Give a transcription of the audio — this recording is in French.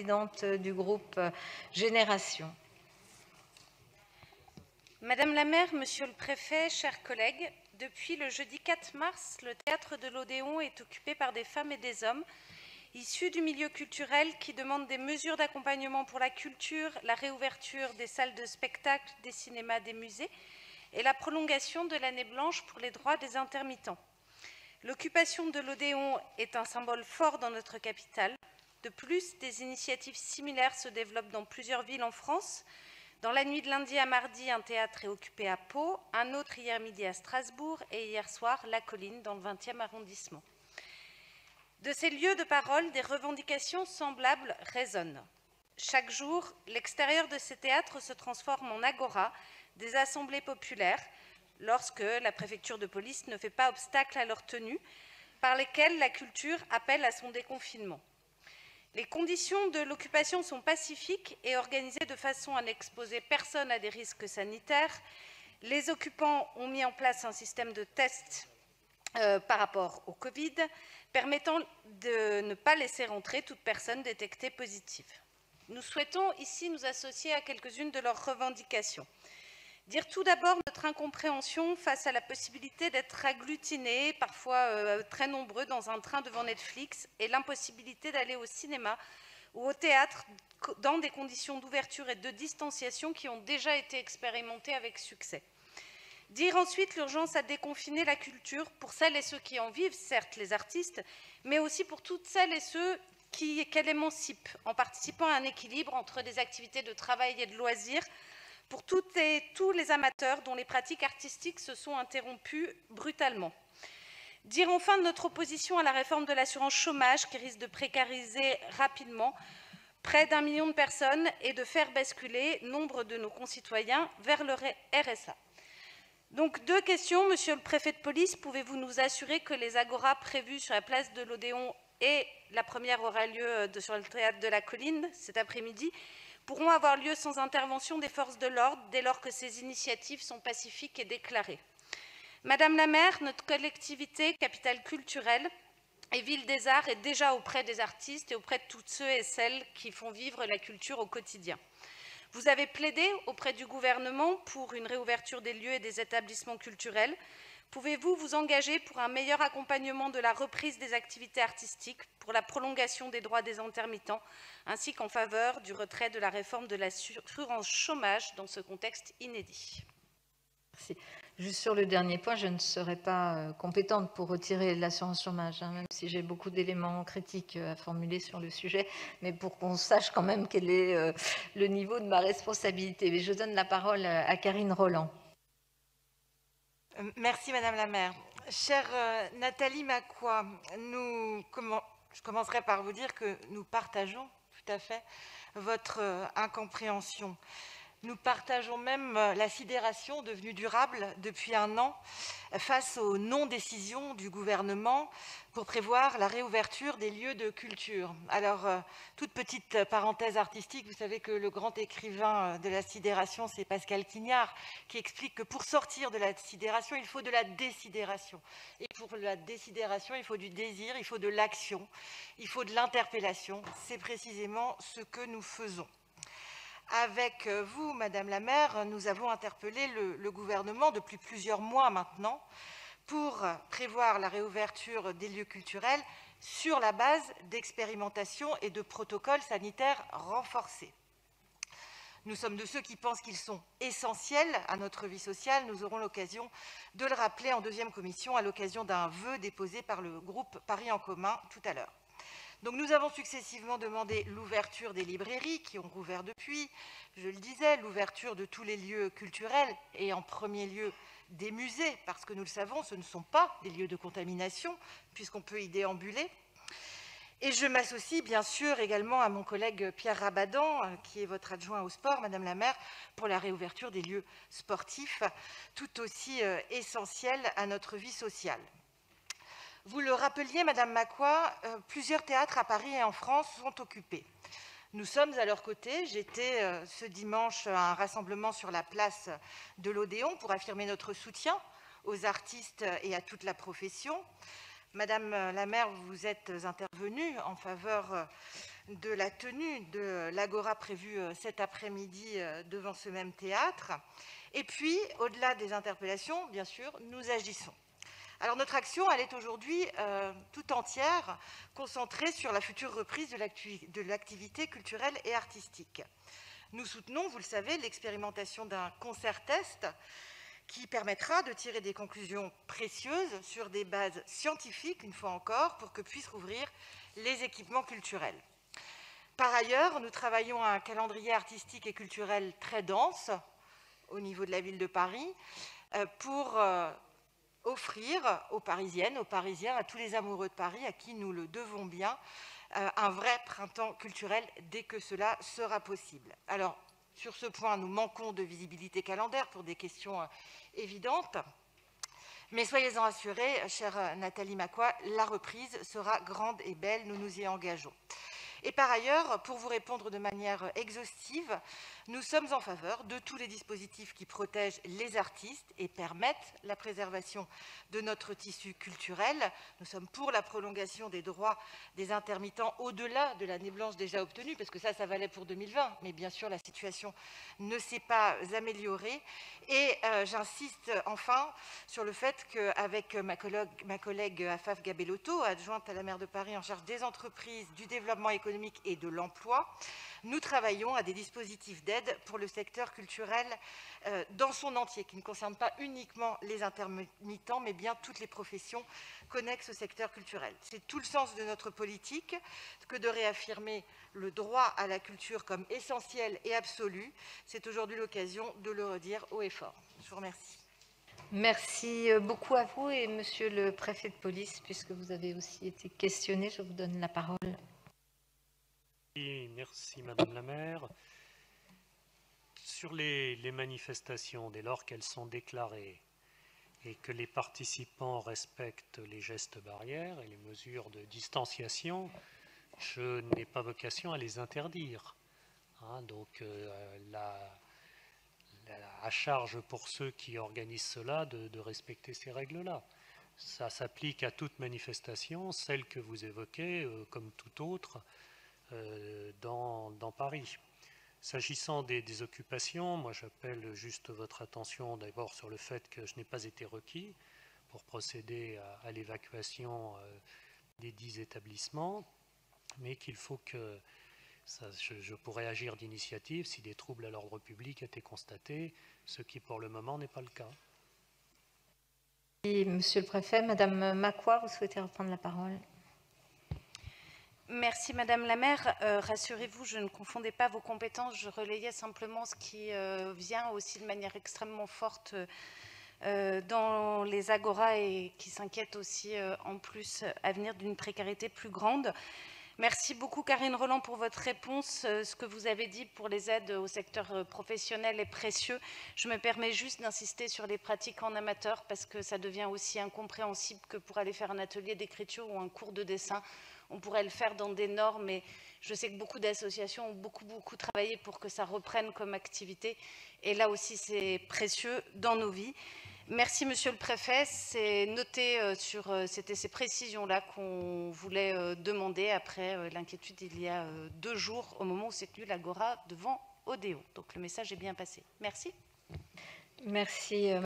présidente du groupe Génération. Madame la maire, monsieur le préfet, chers collègues, depuis le jeudi 4 mars, le théâtre de l'Odéon est occupé par des femmes et des hommes issus du milieu culturel qui demandent des mesures d'accompagnement pour la culture, la réouverture des salles de spectacle, des cinémas, des musées et la prolongation de l'année blanche pour les droits des intermittents. L'occupation de l'Odéon est un symbole fort dans notre capitale. De plus, des initiatives similaires se développent dans plusieurs villes en France. Dans la nuit de lundi à mardi, un théâtre est occupé à Pau, un autre hier midi à Strasbourg et hier soir, La Colline, dans le 20e arrondissement. De ces lieux de parole, des revendications semblables résonnent. Chaque jour, l'extérieur de ces théâtres se transforme en agora, des assemblées populaires, lorsque la préfecture de police ne fait pas obstacle à leur tenue, par lesquelles la culture appelle à son déconfinement. Les conditions de l'occupation sont pacifiques et organisées de façon à n'exposer personne à des risques sanitaires. Les occupants ont mis en place un système de tests par rapport au Covid, permettant de ne pas laisser rentrer toute personne détectée positive. Nous souhaitons ici nous associer à quelques-unes de leurs revendications. Dire tout d'abord notre incompréhension face à la possibilité d'être agglutinés, parfois très nombreux, dans un train devant Netflix et l'impossibilité d'aller au cinéma ou au théâtre dans des conditions d'ouverture et de distanciation qui ont déjà été expérimentées avec succès. Dire ensuite l'urgence à déconfiner la culture pour celles et ceux qui en vivent, certes les artistes, mais aussi pour toutes celles et ceux qu'elle émancipe en participant à un équilibre entre des activités de travail et de loisirs, pour toutes et tous les amateurs dont les pratiques artistiques se sont interrompues brutalement. Dire enfin de notre opposition à la réforme de l'assurance chômage qui risque de précariser rapidement près d'1 million de personnes et de faire basculer nombre de nos concitoyens vers le RSA. Donc, 2 questions. Monsieur le préfet de police, pouvez-vous nous assurer que les agoras prévues sur la place de l'Odéon et la première aura lieu sur le théâtre de la Colline cet après-midi pourront avoir lieu sans intervention des forces de l'ordre dès lors que ces initiatives sont pacifiques et déclarées? Madame la maire, notre collectivité, capitale culturelle et ville des arts, est déjà auprès des artistes et auprès de toutes ceux et celles qui font vivre la culture au quotidien. Vous avez plaidé auprès du gouvernement pour une réouverture des lieux et des établissements culturels. Pouvez-vous vous engager pour un meilleur accompagnement de la reprise des activités artistiques, pour la prolongation des droits des intermittents, ainsi qu'en faveur du retrait de la réforme de l'assurance chômage dans ce contexte inédit? Merci. Juste sur le dernier point, je ne serai pas compétente pour retirer l'assurance chômage, même si j'ai beaucoup d'éléments critiques à formuler sur le sujet, mais pour qu'on sache quand même quel est le niveau de ma responsabilité. Mais je donne la parole à Karine Roland. Merci Madame la maire. Chère Nathalie Macquoy, je commencerai par vous dire que nous partageons tout à fait votre incompréhension. Nous partageons même la sidération devenue durable depuis 1 an face aux non-décisions du gouvernement pour prévoir la réouverture des lieux de culture. Alors, toute petite parenthèse artistique, vous savez que le grand écrivain de la sidération, c'est Pascal Quignard, qui explique que pour sortir de la sidération, il faut de la désidération. Et pour la désidération, il faut du désir, il faut de l'action, il faut de l'interpellation. C'est précisément ce que nous faisons. Avec vous, Madame la maire, nous avons interpellé le gouvernement depuis plusieurs mois maintenant pour prévoir la réouverture des lieux culturels sur la base d'expérimentations et de protocoles sanitaires renforcés. Nous sommes de ceux qui pensent qu'ils sont essentiels à notre vie sociale. Nous aurons l'occasion de le rappeler en 2e commission à l'occasion d'un vœu déposé par le groupe Paris en commun tout à l'heure. Donc nous avons successivement demandé l'ouverture des librairies qui ont rouvert depuis, je le disais, l'ouverture de tous les lieux culturels et en premier lieu des musées, parce que nous le savons, ce ne sont pas des lieux de contamination puisqu'on peut y déambuler. Et je m'associe bien sûr également à mon collègue Pierre Rabadan, qui est votre adjoint au sport, Madame la maire, pour la réouverture des lieux sportifs, tout aussi essentiels à notre vie sociale. Vous le rappeliez, Madame Macquoy, plusieurs théâtres à Paris et en France sont occupés. Nous sommes à leur côté. J'étais ce dimanche à un rassemblement sur la place de l'Odéon pour affirmer notre soutien aux artistes et à toute la profession. Madame la maire, vous êtes intervenue en faveur de la tenue de l'Agora prévue cet après-midi devant ce même théâtre. Et puis, au-delà des interpellations, bien sûr, nous agissons. Alors notre action, elle est aujourd'hui tout entière concentrée sur la future reprise de l'activité culturelle et artistique. Nous soutenons, vous le savez, l'expérimentation d'un concert-test qui permettra de tirer des conclusions précieuses sur des bases scientifiques, une fois encore, pour que puissent rouvrir les équipements culturels. Par ailleurs, nous travaillons à un calendrier artistique et culturel très dense au niveau de la ville de Paris pour offrir aux Parisiennes, aux Parisiens, à tous les amoureux de Paris, à qui nous le devons bien, un vrai printemps culturel dès que cela sera possible. Alors, sur ce point, nous manquons de visibilité calendaire pour des questions évidentes, mais soyez-en assurés, chère Nathalie Macquoy, la reprise sera grande et belle, nous nous y engageons. Et par ailleurs, pour vous répondre de manière exhaustive, nous sommes en faveur de tous les dispositifs qui protègent les artistes et permettent la préservation de notre tissu culturel. Nous sommes pour la prolongation des droits des intermittents au-delà de l'année blanche déjà obtenue, parce que ça valait pour 2020, mais bien sûr la situation ne s'est pas améliorée. Et j'insiste enfin sur le fait qu'avec ma collègue Afaf Gabellotto, adjointe à la maire de Paris en charge des entreprises, du développement économique et de l'emploi, nous travaillons à des dispositifs d'aide pour le secteur culturel dans son entier, qui ne concerne pas uniquement les intermittents, mais bien toutes les professions connexes au secteur culturel. C'est tout le sens de notre politique que de réaffirmer le droit à la culture comme essentiel et absolu. C'est aujourd'hui l'occasion de le redire haut et fort. Je vous remercie. Merci beaucoup à vous et monsieur le préfet de police, puisque vous avez aussi été questionné, je vous donne la parole. Merci Madame la maire. Sur les manifestations, dès lors qu'elles sont déclarées et que les participants respectent les gestes barrières et les mesures de distanciation, je n'ai pas vocation à les interdire. Donc à charge pour ceux qui organisent cela de respecter ces règles-là. Ça s'applique à toute manifestation, celle que vous évoquez, comme toute autre, dans Paris. S'agissant des occupations, moi j'appelle juste votre attention d'abord sur le fait que je n'ai pas été requis pour procéder à l'évacuation des 10 établissements, mais qu'il faut que je pourrais agir d'initiative si des troubles à l'ordre public étaient constatés, ce qui pour le moment n'est pas le cas. Et monsieur le préfet, Madame Macquoy, vous souhaitez reprendre la parole? Merci Madame la maire. Rassurez-vous, je ne confondais pas vos compétences, je relayais simplement ce qui vient aussi de manière extrêmement forte dans les agoras et qui s'inquiète aussi en plus à venir d'une précarité plus grande. Merci beaucoup Karine Roland pour votre réponse. Ce que vous avez dit pour les aides au secteur professionnel est précieux. Je me permets juste d'insister sur les pratiques en amateur parce que ça devient aussi incompréhensible que pour aller faire un atelier d'écriture ou un cours de dessin. On pourrait le faire dans des normes, mais je sais que beaucoup d'associations ont beaucoup travaillé pour que ça reprenne comme activité. Et là aussi, c'est précieux dans nos vies. Merci, Monsieur le Préfet. C'est noté c'était ces précisions-là qu'on voulait demander après l'inquiétude il y a 2 jours, au moment où s'est tenue l'Agora devant Odéon. Donc le message est bien passé. Merci. Merci.